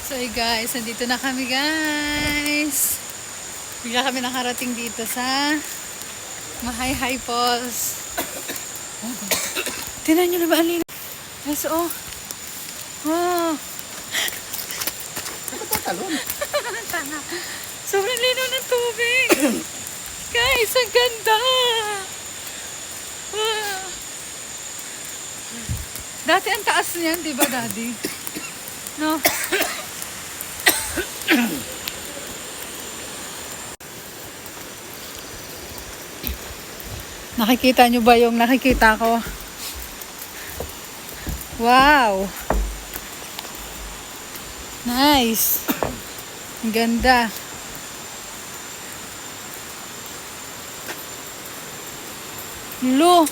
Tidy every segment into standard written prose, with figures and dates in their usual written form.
So guys, nandito na kami guys. Bigla kami nakarating dito sa Mahayhay Falls. Tingnan nyo na ba ang lino? Yes, oh. Oh. Sobrang lino ng tubig. Guys, ang ganda. Wow. Dati ang taas niyan, di ba, Daddy? No? Nakikita nyo ba yung nakikita ko? Wow! Nice! Ang ganda. Lo!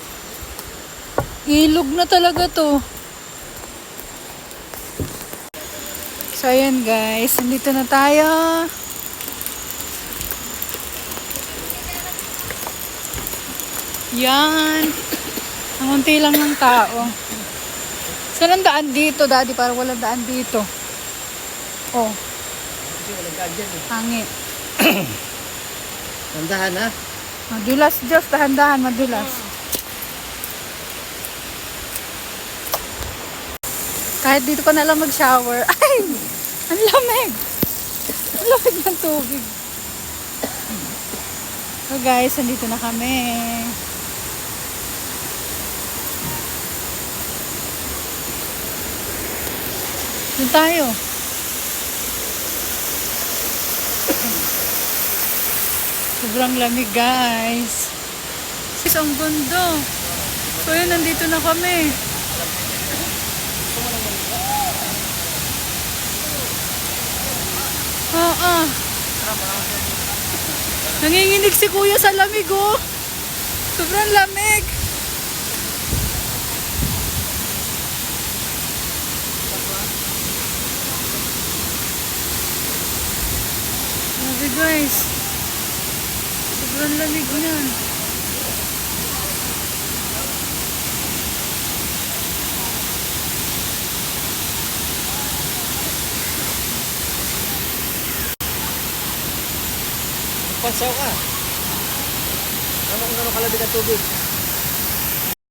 Ilog na talaga to. So, ayan guys. Nandito na tayo. Yan. Ang unti lang ng tao. Saan ang daan dito, Daddy? Para walang daan dito. Oh. Hangin. Tandahan ha? Madulas, Diyos. Dahan-dahan, madulas. Kahit dito ko na lang mag-shower. Ay! Ang lamig! Ang lamig ng tubig. So guys, nandito na kami. Doon tayo. Sobrang lamig guys. Ang ganda. So yun, nandito na kami. Oo. Nanginginig si kuya sa lamig oh. Sobrang lamig. Grabe guys. Sobrang lamig niyan. Pasaw ka. Ano kung gano'ng kalabig ang tubig?